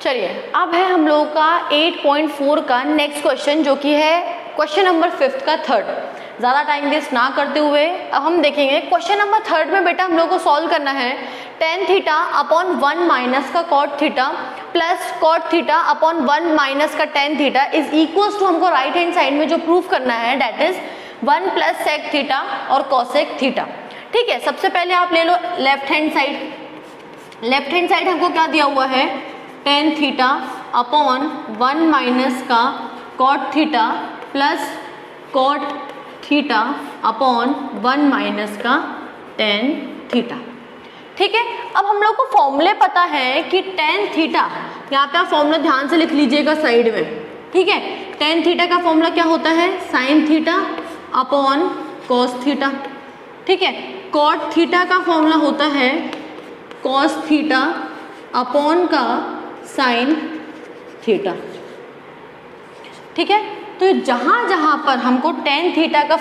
चलिए अब है हम लोगों का 8.4 का नेक्स्ट क्वेश्चन, जो कि है क्वेश्चन नंबर 5 का थर्ड। ज़्यादा टाइम वेस्ट ना करते हुए अब हम देखेंगे क्वेश्चन नंबर थर्ड में। बेटा हम लोग को सॉल्व करना है tan थीटा अपॉन 1 माइनस का cot theta plus cot theta upon 1 minus का tan theta is equals to हमको राइट हैंड साइड में जो प्रूफ करना है that is 1 plus sec theta और cosec थीटा। ठीक है, सबसे पहले आप ले लो left hand side. Left hand side हमको क्या दिया हुआ है, tan थीटा अपॉन 1 माइनस का cot theta plus cot theta upon 1 minus का tan थीटा। ठीक है, अब हम लोग को फॉर्मूले पता है कि tan थीटा, यहाँ पे आप फॉर्मूला ध्यान से लिख लीजिएगा साइड में। ठीक है, tan थीटा का फॉर्मूला क्या होता है, sin theta upon cos theta. ठीक है, cot थीटा का फॉर्मूला होता है cos थीटा अपॉन का sin थीटा। ठीक है, तो जहाँ जहाँ पर हमको tan थीटा का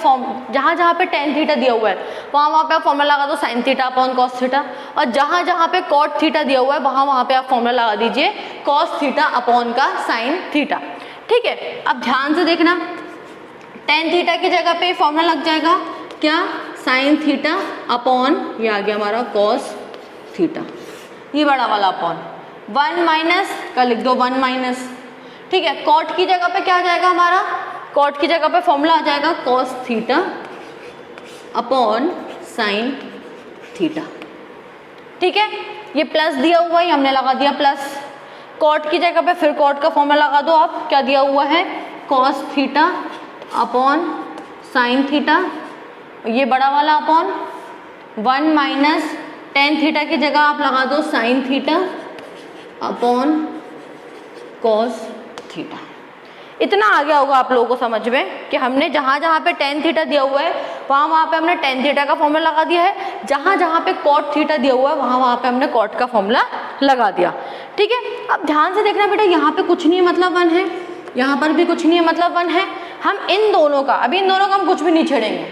जहाँ जहाँ पे tan थीटा दिया हुआ है वहाँ पे आप फॉर्मूला लगा दो sin theta upon cos theta, और जहाँ जहाँ पे cot थीटा दिया हुआ है वहाँ पे आप फॉर्मूला लगा दीजिए cos थीटा अपॉन का sin थीटा। ठीक है, अब ध्यान से देखना, tan थीटा की जगह पे फॉर्मूला लग जाएगा क्या, sin थीटा अपॉन, ये आ गया हमारा cos थीटा, ये बड़ा वाला अपॉन 1 माइनस का लिख दो 1 माइनस। ठीक है, cot की जगह पे क्या आ जाएगा हमारा, cot की जगह पे फॉर्मूला आ जाएगा cos theta upon sin theta. ठीक है, ये प्लस दिया हुआ है, हमने लगा दिया प्लस। cot की जगह पे फिर cot का फॉर्मूला लगा दो आप, क्या दिया हुआ है cos theta upon sin theta, ये बड़ा वाला अपॉन 1 माइनस tan थीटा की जगह आप लगा दो sin theta upon cos theta. इतना आ गया होगा आप लोगों को समझ में कि हमने जहाँ जहाँ पे tan थीटा दिया हुआ है वहाँ पे हमने tan थीटा का फॉर्मूला लगा दिया है, जहाँ जहाँ पे cot थीटा दिया हुआ है वहाँ पे हमने cot का फॉर्मूला लगा दिया। ठीक है, अब ध्यान से देखना बेटा, यहाँ पे कुछ नहीं है मतलब 1 है, यहाँ पर भी कुछ नहीं है मतलब 1 है। हम इन दोनों का, अभी इन दोनों का हम कुछ भी नहीं छेड़ेंगे।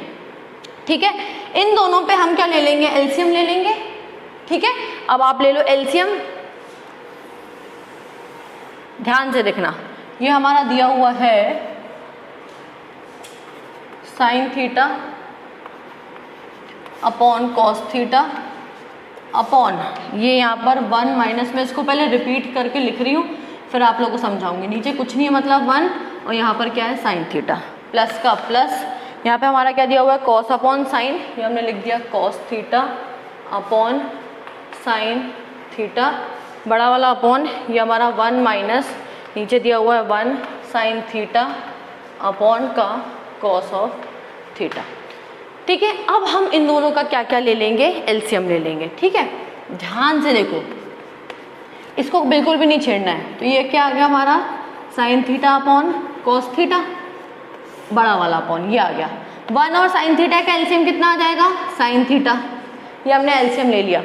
ठीक है, इन दोनों पे हम क्या ले लेंगे, एलसीएम ले लेंगे। ठीक है, अब आप ले लो एलसीएम, ध्यान से देखना, ये हमारा दिया हुआ है sin theta upon cos theta upon, ये यहाँ पर 1 माइनस, में इसको पहले रिपीट करके लिख रही हूँ फिर आप लोगों को समझाऊंगी। नीचे कुछ नहीं है मतलब 1, और यहाँ पर क्या है sin थीटा, प्लस का प्लस, यहाँ पे हमारा क्या दिया हुआ है cos अपॉन sin, ये हमने लिख दिया cos theta upon sin theta, बड़ा वाला अपॉन, ये हमारा 1 माइनस, नीचे दिया हुआ है 1 sin थीटा अपॉन का cos ऑफ थीटा। ठीक है, अब हम इन दोनों का क्या क्या ले लेंगे, एलसीएम ले लेंगे। ठीक है, ध्यान से देखो, इसको बिल्कुल भी नहीं छेड़ना है। तो ये क्या आ गया हमारा sin theta upon cos theta, बड़ा वाला अपॉन, ये आ गया 1, और sin थीटा का एलसीएम कितना आ जाएगा, sin थीटा, ये हमने एलसीएम ले लिया।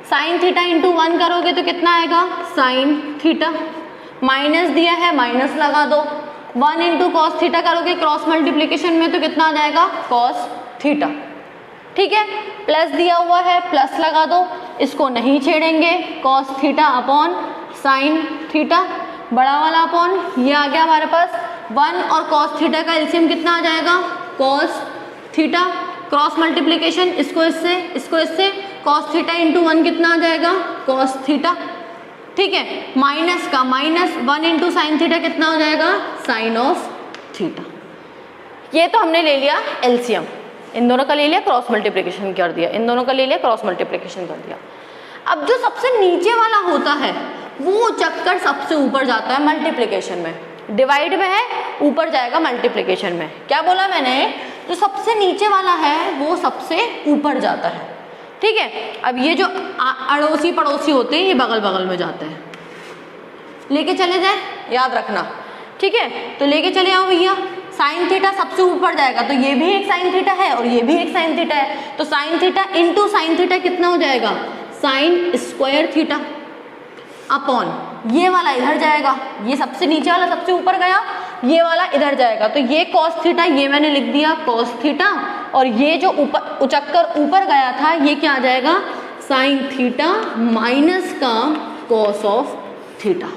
sin थीटा इंटू 1 करोगे तो कितना आएगा, sin थीटा, माइनस दिया है माइनस लगा दो, 1 इंटू कॉस थीटा करोगे क्रॉस मल्टीप्लीकेशन में तो कितना आ जाएगा cos थीटा। ठीक है, प्लस दिया हुआ है प्लस लगा दो, इसको नहीं छेड़ेंगे, cos theta upon sin theta, बड़ा वाला अपॉन, ये आ गया हमारे पास 1, और cos थीटा का एलसीएम कितना आ जाएगा, cos थीटा, क्रॉस मल्टीप्लीकेशन, इसको इससे cos थीटा इंटू 1 कितना आ जाएगा, cos थीटा। ठीक है, माइनस का माइनस, 1 इंटू साइन थीटा कितना हो जाएगा, साइन ऑफ थीटा। ये तो हमने ले लिया एलसीएम, इन दोनों का ले लिया, क्रॉस मल्टीप्लिकेशन कर दिया, इन दोनों का ले लिया, क्रॉस मल्टीप्लिकेशन कर दिया। अब जो सबसे नीचे वाला होता है वो चक्कर सबसे ऊपर जाता है मल्टीप्लिकेशन में, डिवाइड में है ऊपर जाएगा मल्टीप्लिकेशन में। क्या बोला मैंने, जो सबसे नीचे वाला है वो सबसे ऊपर जाता है। ठीक है, अब ये जो अड़ोसी पड़ोसी होते हैं ये बगल बगल में जाते हैं, लेके चले जाए, याद रखना। ठीक है, तो लेके चले आओ भैया, साइन थीटा सबसे ऊपर जाएगा तो ये भी एक साइन थीटा है और ये भी एक साइन थीटा है, तो sign theta into sine theta कितना हो जाएगा, साइन स्क्वायर थीटा अपॉन, ये वाला इधर जाएगा, ये सबसे नीचे वाला सबसे ऊपर गया, ये वाला इधर जाएगा, तो ये cos थीटा ये मैंने लिख दिया cos थीटा, और ये जो ऊपर उचक्कर ऊपर गया था ये क्या आ जाएगा, साइन थीटा माइनस का cos ऑफ थीटा।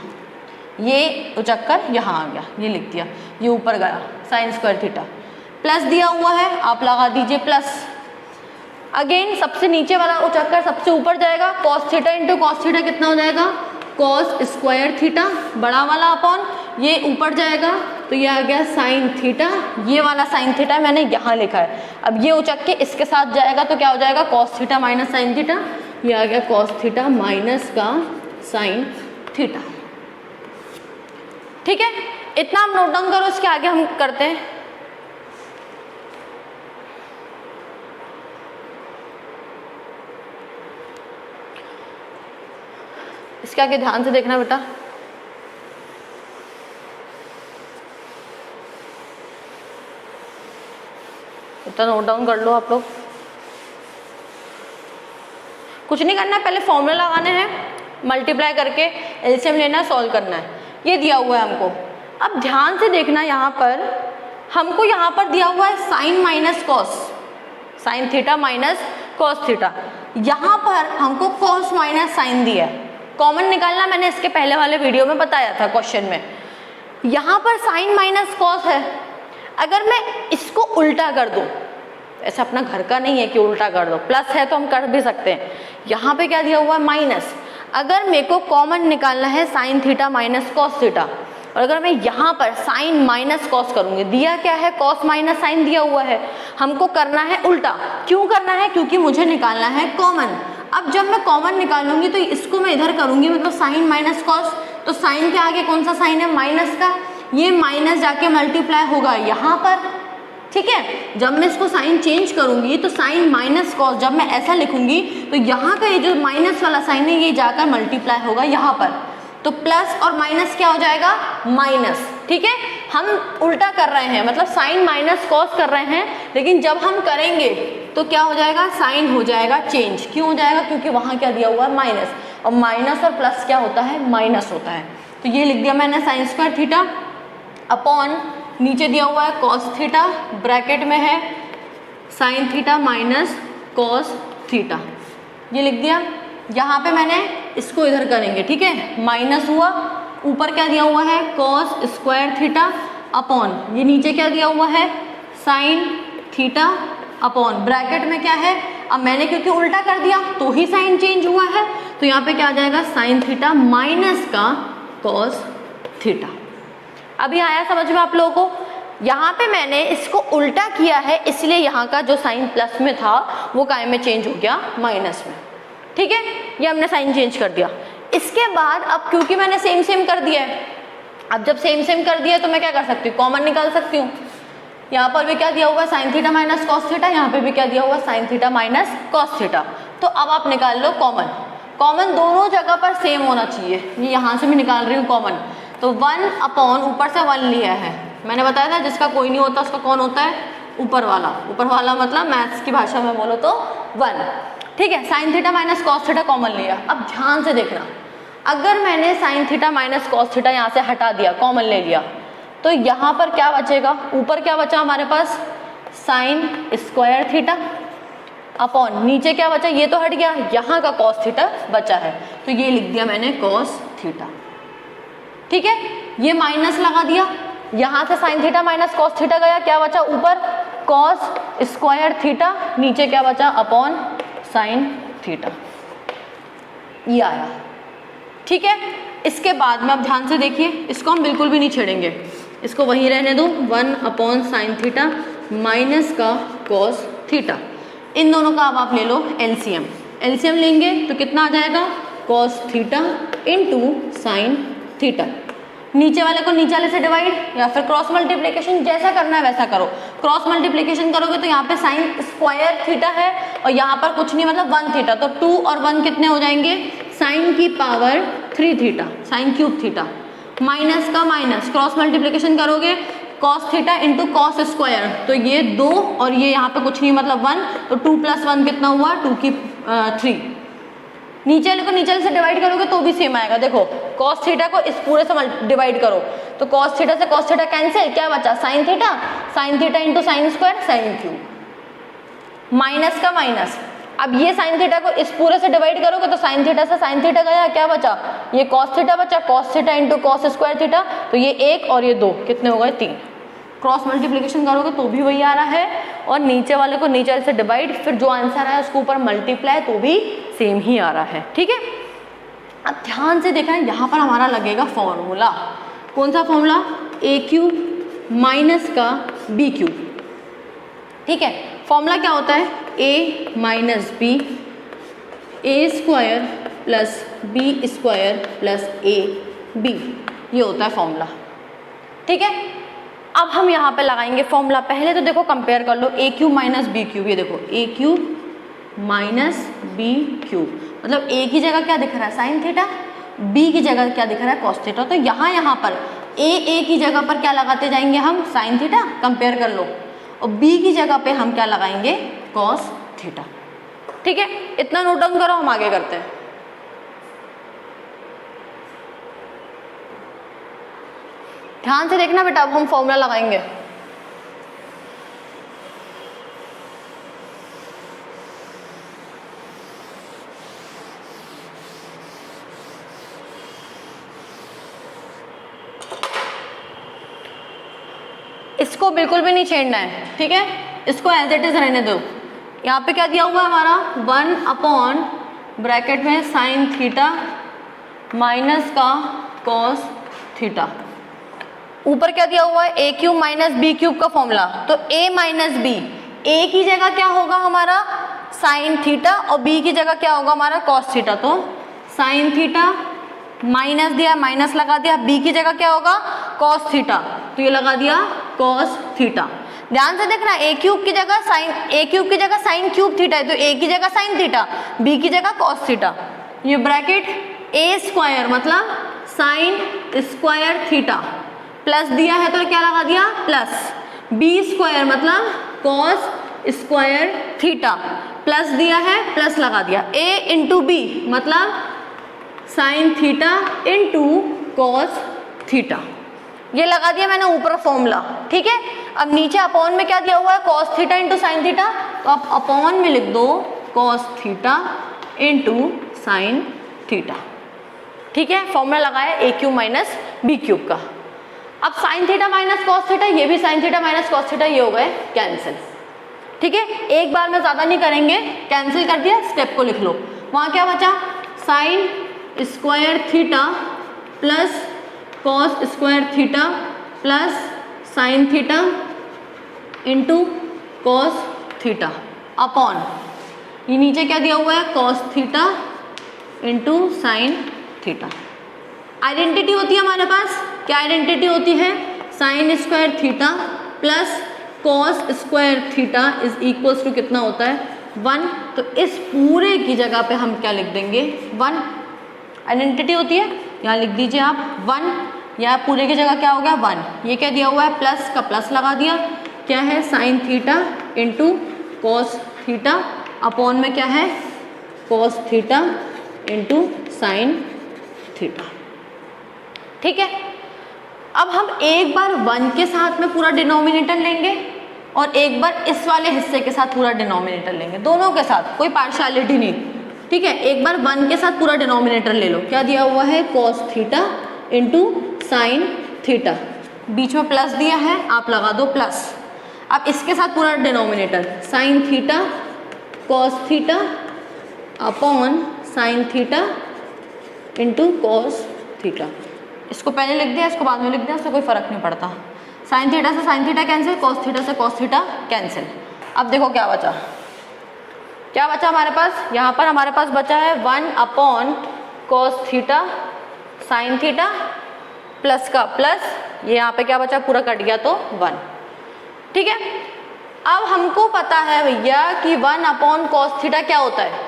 ये उचक्कर यहाँ आ गया, ये लिख दिया, ये ऊपर गया साइन स्क्वायर थीटा, प्लस दिया हुआ है आप लगा दीजिए प्लस। अगेन सबसे नीचे वाला उचक्कर सबसे ऊपर जाएगा, cos theta into cos theta कितना हो जाएगा, कॉस स्क्वायर थीटा बड़ा वाला अपॉन ये ऊपर जाएगा तो ये आ गया साइन थीटा, ये वाला साइन थीटा मैंने यहाँ लिखा है। अब ये उचक्के इसके साथ जाएगा तो क्या हो जाएगा, cos theta minus sine theta, ये आ गया कॉस थीटा माइनस का साइन थीटा। ठीक है, इतना हम नोट डाउन करो, इसके आगे हम करते हैं। इसके आगे ध्यान से देखना बेटा, इतना नोट डाउन कर लो आप लोग। कुछ नहीं करना है, पहले फॉर्मूला लगाने हैं, मल्टीप्लाई करके एलसीएम लेना है, सॉल्व करना है। ये दिया हुआ है हमको। अब ध्यान से देखना, यहाँ पर हमको यहाँ पर दिया हुआ है sine minus cos, sine theta minus cos theta. यहाँ पर हमको कॉस माइनस साइन दिया है, कॉमन निकालना मैंने इसके पहले वाले वीडियो में बताया था क्वेश्चन में। यहाँ पर साइन माइनस कॉस है, अगर मैं इसको उल्टा कर दूँ, ऐसा अपना घर का नहीं है कि उल्टा कर दो, प्लस है तो हम कर भी सकते हैं। यहाँ पे क्या दिया हुआ है माइनस, अगर मेरे को कॉमन निकालना है sign theta minus cos theta, और अगर मैं यहाँ पर साइन माइनस कॉस करूँगी, दिया क्या है कॉस माइनस साइन दिया हुआ है, हमको करना है उल्टा। क्यों करना है, क्योंकि मुझे निकालना है कॉमन। अब जब मैं कॉमन निकालूंगी तो इसको मैं इधर करूँगी, मतलब साइन माइनस कॉस, तो साइन के आगे कौन सा साइन है, माइनस का, ये माइनस जाके मल्टीप्लाई होगा यहाँ पर। ठीक है, जब मैं इसको साइन चेंज करूंगी तो साइन माइनस कॉस, जब मैं ऐसा लिखूंगी तो यहाँ का ये जो माइनस वाला साइन है ये जाकर मल्टीप्लाई होगा यहाँ पर, तो प्लस और माइनस क्या हो जाएगा, माइनस। ठीक है, हम उल्टा कर रहे हैं, मतलब साइन माइनस कॉस कर रहे हैं, लेकिन जब हम करेंगे तो क्या हो जाएगा, साइन हो जाएगा चेंज। क्यों हो जाएगा, क्योंकि वहाँ क्या दिया हुआ है माइनस, और माइनस और प्लस क्या होता है, माइनस होता है। तो ये लिख दिया मैंने साइन स्क्वायर थीटा अपॉन नीचे दिया हुआ है कॉस थीटा, ब्रैकेट में है sign theta minus cos theta, ये लिख दिया। यहाँ पे मैंने इसको इधर करेंगे, ठीक है, माइनस हुआ, ऊपर क्या दिया हुआ है कॉस स्क्वायर थीटा अपॉन ये नीचे क्या दिया हुआ है साइन थीटा अपॉन ब्रैकेट में क्या है, अब मैंने क्योंकि उल्टा कर दिया तो ही साइन चेंज हुआ है, तो यहाँ पे क्या आ जाएगा साइन थीटा माइनस का कॉस थीटा। अभी आया समझ में आप लोगों को, यहाँ पे मैंने इसको उल्टा किया है, इसलिए यहाँ का जो साइन प्लस में था वो काय में चेंज हो गया माइनस में। ठीक है, ये हमने साइन चेंज कर दिया। इसके बाद अब क्योंकि मैंने सेम सेम कर दिया है, अब जब सेम सेम कर दिया तो मैं क्या कर सकती हूँ, कॉमन निकाल सकती हूँ। यहाँ पर भी क्या दिया हुआ है sign theta minus cos theta, यहाँ पे भी क्या दिया हुआ है sign theta minus cos theta. तो अब आप निकाल लो कॉमन, कॉमन दोनों जगह पर सेम होना चाहिए। ये यहाँ से मैं निकाल रही हूँ कॉमन, तो 1 अपॉन ऊपर से 1 लिया है, मैंने बताया था जिसका कोई नहीं होता उसका कौन होता है, ऊपर वाला। ऊपर वाला मतलब मैथ्स की भाषा में बोलो तो 1। ठीक है, sign theta minus cos theta common लिया। अब ध्यान से देखना, अगर मैंने sign theta minus cos theta यहाँ से हटा दिया, कॉमन ले लिया, तो यहाँ पर क्या बचेगा, ऊपर क्या बचा हमारे पास साइन स्क्वायर थीटा अपॉन नीचे क्या बचा, ये तो हट गया, यहाँ का कॉस थीटा बचा है, तो ये लिख दिया मैंने कॉस थीटा। ठीक है, ये माइनस लगा दिया, यहाँ से sign theta minus cos theta गया, क्या बचा ऊपर कॉस स्क्वायर थीटा, नीचे क्या बचा अपॉन साइन थीटा, ये आया। ठीक है, इसके बाद में अब ध्यान से देखिए, इसको हम बिल्कुल भी नहीं छेड़ेंगे, इसको वहीं रहने दो, 1 अपॉन साइन थीटा माइनस का कॉस थीटा। इन दोनों का अब आप ले लो एलसीएम, एलसीएम लेंगे तो कितना आ जाएगा cos theta into sine theta. नीचे वाले को नीचे वाले से डिवाइड या फिर क्रॉस मल्टीप्लिकेशन, जैसा करना है वैसा करो। क्रॉस मल्टीप्लिकेशन करोगे तो यहाँ पे साइन स्क्वायर थीटा है और यहाँ पर कुछ नहीं, मतलब 1 थीटा, तो 2 और 1 कितने हो जाएंगे, साइन की power 3 theta, sine cube theta, minus का माइनस, क्रॉस मल्टीप्लिकेशन करोगे cos theta into cos square, तो ये 2 और ये यहाँ पे कुछ नहीं मतलब 1, तो 2 + 1 कितना हुआ 2 की 3। नीचे वाले को नीचे वाले से डिवाइड करोगे तो भी सेम आएगा। देखो कॉस थीटा को इस पूरे से डिवाइड करो तो कॉस थीटा से कॉस थीटा कैंसिल, क्या बचा sign theta into sine square sine cube, minus का माइनस, अब ये साइन थीटा को इस पूरे से डिवाइड करोगे तो साइन थीटा से साइन थीटा गया, क्या बचा, ये कॉस थीटा बचा, cos theta into cos square theta, तो ये 1 और ये 2 कितने हो गए 3। क्रॉस मल्टीप्लिकेशन करोगे तो भी वही आ रहा है, और नीचे वाले को नीचे वाले से डिवाइड, फिर जो आंसर आया उसको ऊपर मल्टीप्लाई तो भी सेम ही आ रहा है। ठीक है, अब ध्यान से देखना, यहाँ पर हमारा लगेगा फॉर्मूला। कौन सा फॉर्मूला, ए क्यूब माइनस का बी क्यूब। ठीक है, फॉर्मूला क्या होता है, a minus b, a square plus b square plus a b, ये होता है फॉर्मूला। ठीक है, अब हम यहाँ पे लगाएंगे फॉर्मूला। पहले तो देखो कंपेयर कर लो, ए क्यूब माइनस बी क्यूब, ये देखो ए क्यूब माइनस बी क्यूब, मतलब ए की जगह क्या दिख रहा है साइन थीटा, बी की जगह क्या दिख रहा है कॉस थीटा। तो यहाँ पर ए की जगह पर क्या लगाते जाएंगे हम, साइन थीटा, कंपेयर कर लो, और बी की जगह पे हम क्या लगाएंगे, कॉस थीटा। ठीक है, इतना नोट डाउन करो, हम आगे करते हैं। ध्यान से देखना बेटा, अब हम फॉर्मूला लगाएंगे। इसको बिल्कुल भी नहीं छेड़ना है, ठीक है, इसको एज इट इज रहने दो। यहाँ पे क्या दिया हुआ है हमारा, 1 अपॉन ब्रैकेट में साइन थीटा माइनस का कॉस थीटा, ऊपर क्या दिया हुआ है, ए क्यूब माइनस बी क्यूब का फॉर्मूला। तो ए माइनस बी, ए की जगह क्या होगा हमारा साइन थीटा, और बी की जगह क्या होगा हमारा कॉस थीटा। तो साइन थीटा माइनस दिया, माइनस लगा दिया, बी की जगह क्या होगा कॉस थीटा, तो ये लगा दिया कॉस थीटा। ध्यान से देखना, ए क्यूब की जगह साइन, ए क्यूब की जगह साइन क्यूब थीटा है, तो ए की जगह साइन थीटा, बी की जगह कॉस थीटा। ये ब्रैकेट ए स्क्वायर मतलब साइन स्क्वायर थीटा प्लस दिया है तो क्या लगा दिया प्लस, बी स्क्वायर मतलब कॉस स्क्वायर थीटा प्लस दिया है प्लस लगा दिया, ए इंटू बी मतलब sign theta into cos theta, ये लगा दिया मैंने ऊपर फॉर्मूला। ठीक है, अब नीचे अपॉन में क्या दिया हुआ है cos theta into sine theta, तो आप अपॉन में लिख दो cos theta into sine theta. ठीक है, फॉर्मूला लगाया ए क्यूब माइनस बी क्यूब का। अब sign theta minus cos theta, ये भी sign theta minus cos theta, ये हो गए कैंसिल। ठीक है, एक बार में ज्यादा नहीं करेंगे, कैंसिल कर दिया, स्टेप को लिख लो। वहां क्या बचा, sine square theta plus cos square theta plus sine theta into cos theta upon ये नीचे क्या दिया हुआ है cos theta into sine theta. Identity होती है हमारे पास, क्या आइडेंटिटी होती है, sine square theta plus cos square theta is equals to कितना होता है 1। तो इस पूरे की जगह पे हम क्या लिख देंगे 1, आइडेंटिटी होती है, यहाँ लिख दीजिए आप 1, या पूरे की जगह क्या हो गया 1। ये क्या दिया हुआ है प्लस का प्लस लगा दिया, क्या है sign theta into cos theta upon में क्या है cos theta into sine theta. ठीक है, अब हम एक बार 1 के साथ में पूरा डिनोमिनेटर लेंगे और एक बार इस वाले हिस्से के साथ पूरा डिनोमिनेटर लेंगे, दोनों के साथ, कोई पार्शियलिटी नहीं। ठीक है, एक बार 1 के साथ पूरा डिनोमिनेटर ले लो, क्या दिया हुआ है cos theta into sine theta, बीच में प्लस दिया है आप लगा दो प्लस। अब इसके साथ पूरा denominator sine theta cos theta upon sine theta into cos theta. इसको पहले लिख दिया, इसको बाद में लिख दिया, उससे कोई फर्क नहीं पड़ता। साइन थीटा से sine theta cancel, cos theta से कॉस थीटा कैंसिल। अब देखो क्या बचा, क्या बचा हमारे पास, यहाँ पर हमारे पास बचा है 1 upon cos theta sine theta plus का प्लस, ये यहाँ पे क्या बचा पूरा कट गया तो 1। ठीक है, अब हमको पता है भैया कि 1 अपॉन कॉस थीटा क्या होता है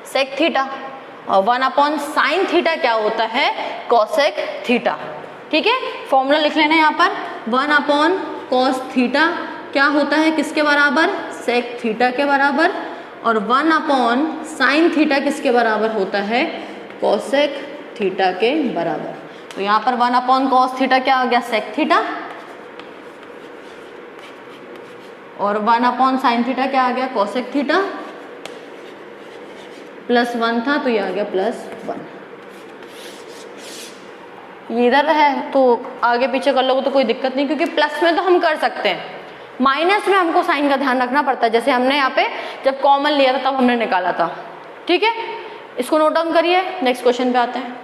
सेक थीटा, और 1 अपॉन साइन थीटा क्या होता है कॉसेक थीटा। ठीक है, फॉर्मूला लिख लेना यहाँ पर, 1 अपॉन कॉस थीटा क्या होता है किसके बराबर सेक थीटा के बराबर, और 1 अपॉन साइन थीटा किसके बराबर होता है कॉसेक थीटा के बराबर। तो यहाँ पर 1 अपॉन कॉस थीटा क्या हो गया सेक थीटा, और 1 अपॉन साइन थीटा क्या आ गया कॉसेक थीटा, +1 था तो ये आ गया +1। ये इधर है तो आगे पीछे कर लोगे तो कोई दिक्कत नहीं, क्योंकि प्लस में तो हम कर सकते हैं, माइनस में हमको साइन का ध्यान रखना पड़ता है, जैसे हमने यहाँ पे जब कॉमन लिया था तब हमने निकाला था। ठीक है, इसको नोट डाउन करिए, नेक्स्ट क्वेश्चन पे आते हैं।